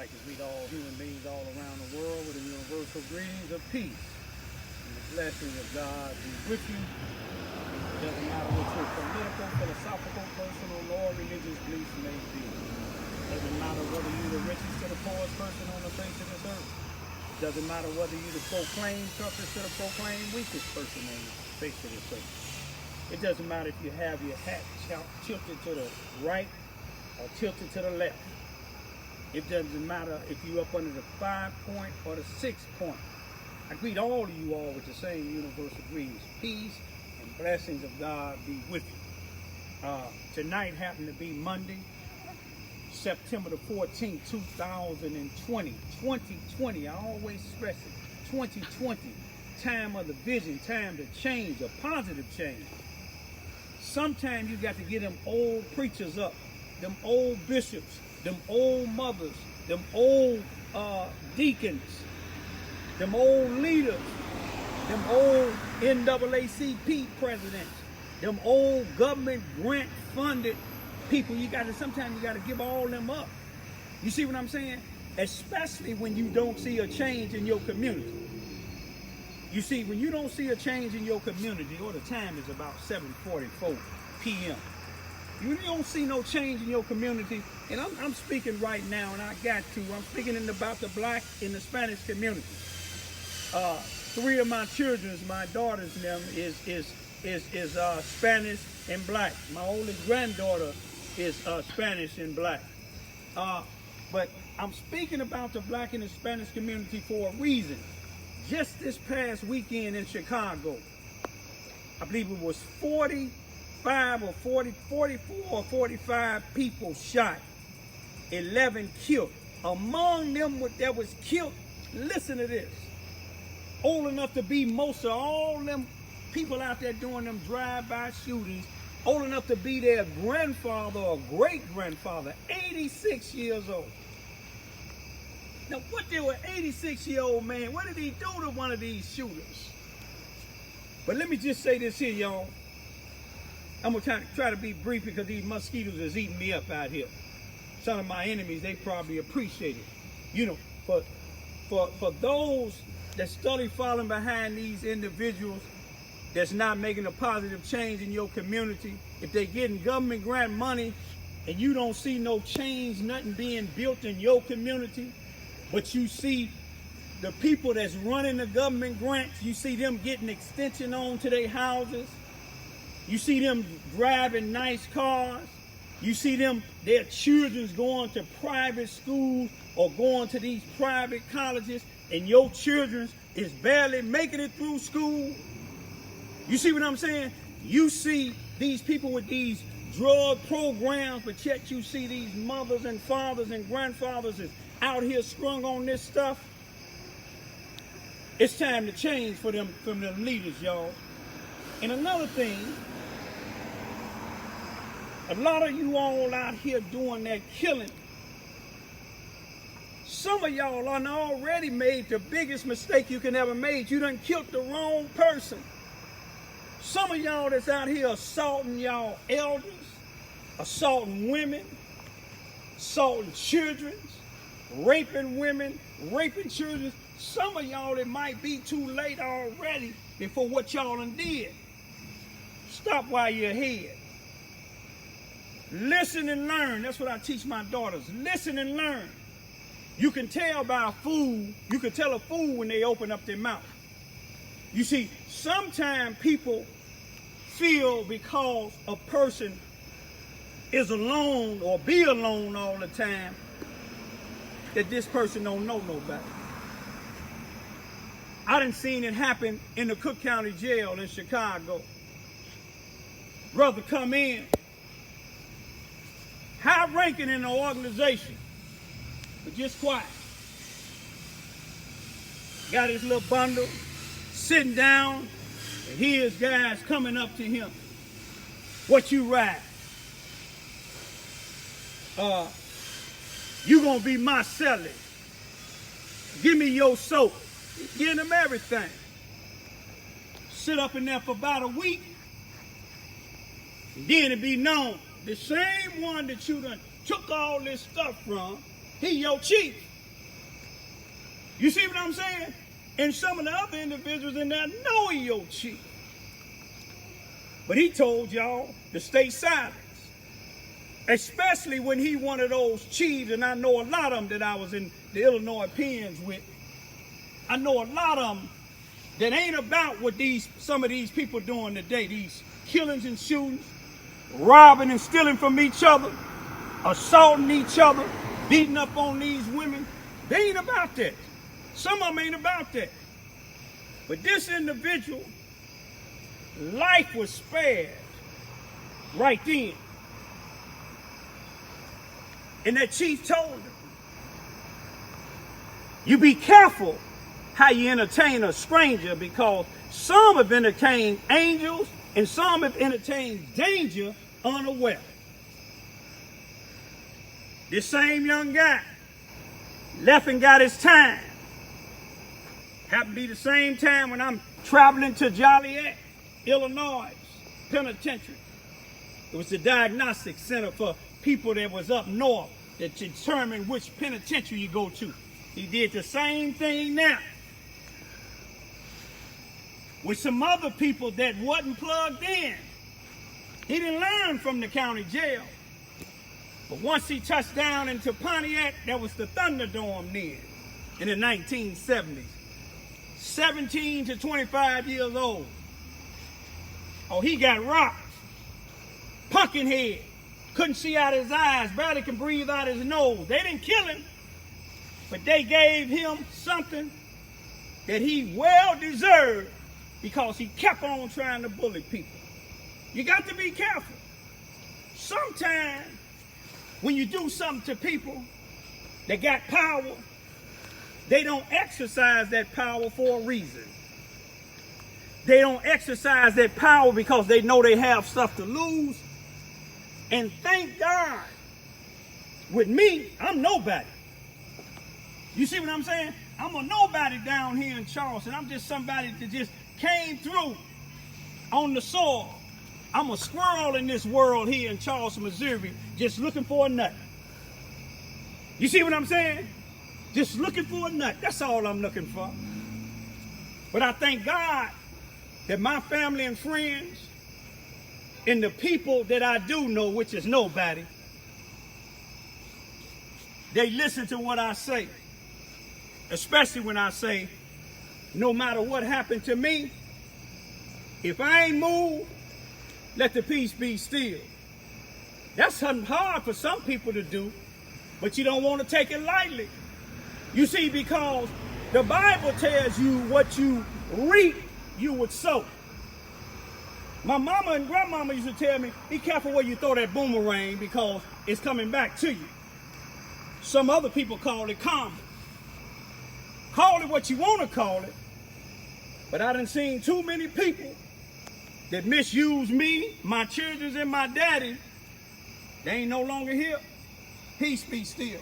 like to greet all human beings all around the world with the universal greetings of peace. And the blessings of God be with you. It doesn't matter what your political, philosophical, personal, nor religious beliefs may be. It doesn't matter whether you're the richest or the poorest person on the face of this earth. It doesn't matter whether you're the proclaim toughest or the proclaim weakest person on the face of this earth. It doesn't matter if you have your hat tilted to the right or tilted to the left. It doesn't matter if you're up under the 5-point or the 6-point. I greet all of you all with the same universal greetings. Peace and blessings of God be with you. Tonight happened to be Monday, September the 14th, 2020. 2020, I always stress it. 2020, time of the vision, time to change, a positive change. Sometimes you got to get them old preachers up, them old bishops, them old mothers, them old deacons, them old leaders, them old NAACP presidents, them old government grant funded people. Sometimes you gotta give all them up. You see what I'm saying? Especially when you don't see a change in your community. You see, when you don't see a change in your community, or the time is about 7:44 p.m. You don't see no change in your community, and I'm speaking right now, and I got to. I'm speaking about the black and the Spanish community. 3 of my children, my daughters, them is Spanish and black. My oldest granddaughter is Spanish and black. But I'm speaking about the black and the Spanish community for a reason. Just this past weekend in Chicago, I believe it was 44 or 45 people shot, 11 killed. Among them that was killed, listen to this, old enough to be most of all them people out there doing them drive-by shootings, old enough to be their grandfather or great-grandfather, 86 years old. Now what did an 86-year-old man, what did he do to one of these shooters? But let me just say this here, y'all. I'm going to try to be brief because these mosquitoes is eating me up out here. Some of my enemies, they probably appreciate it. You know, for those that study following behind these individuals that's not making a positive change in your community, if they're getting government grant money and you don't see no change, nothing being built in your community, but you see the people that's running the government grants, you see them getting extension on to their houses, you see them driving nice cars. You see them, their children's going to private schools or going to these private colleges, and your children is barely making it through school. You see what I'm saying? You see these people with these drug programs, but yet you see these mothers and fathers and grandfathers is out here strung on this stuff. It's time to change for them, from them leaders, y'all. And another thing, a lot of you all out here doing that killing, some of y'all done already made the biggest mistake you can ever make. You done killed the wrong person. Some of y'all that's out here assaulting y'all elders, assaulting women, assaulting children, raping women, raping children. Some of y'all, it might be too late already before what y'all done did. Stop while you're ahead. Listen and learn. That's what I teach my daughters. Listen and learn. You can tell by a fool, you can tell a fool when they open up their mouth. You see, sometimes people feel because a person is alone or be alone all the time that this person don't know nobody. I done seen it happen in the Cook County Jail in Chicago. Brother come in, high ranking in the organization, but just quiet. Got his little bundle, sitting down, and here's guys coming up to him. What you ride? You gonna be my celly. Give me your soap. Giving them everything. Sit up in there for about a week. And then it be known, the same one that you done took all this stuff from, he your chief. You see what I'm saying? And some of the other individuals in there know he your chief. But he told y'all to stay silent. Especially when he one of those chiefs, and I know a lot of them that I was in the Illinois pens with. I know a lot of them that ain't about what some of these people doing today. These killings and shootings, robbing and stealing from each other, assaulting each other, beating up on these women. They ain't about that. Some of them ain't about that. But this individual, life was spared right then. And that chief told him, you be careful how you entertain a stranger, because some have entertained angels and some have entertained danger unaware. This same young guy left and got his time. Happened to be the same time when I'm traveling to Joliet, Illinois Penitentiary. It was the diagnostic center for people that was up north that determined which penitentiary you go to. He did the same thing now with some other people that wasn't plugged in. He didn't learn from the county jail. But once he touched down into Pontiac, that was the Thunderdome then in the 1970s. 17 to 25 years old. Oh, he got rocked. Pumpkin head. Couldn't see out his eyes, barely can breathe out his nose. They didn't kill him, but they gave him something that he well deserved because he kept on trying to bully people. You got to be careful. Sometimes when you do something to people that got power, they don't exercise that power for a reason. They don't exercise that power because they know they have stuff to lose. And thank God, with me, I'm nobody. You see what I'm saying? I'm a nobody down here in Charleston. I'm just somebody that just came through on the soil. I'm a squirrel in this world here in Charleston, Missouri, just looking for a nut. You see what I'm saying? Just looking for a nut. That's all I'm looking for. But I thank God that my family and friends and the people that I do know, which is nobody, they listen to what I say. Especially when I say, no matter what happened to me, if I ain't moved, let the peace be still. That's something hard for some people to do, but you don't want to take it lightly. You see, because the Bible tells you what you reap, you would sow. My mama and grandmama used to tell me, be careful where you throw that boomerang because it's coming back to you. Some other people call it karma. Call it what you want to call it. But I done seen too many people that misuse me, my children, and my daddy. They ain't no longer here. Peace be still.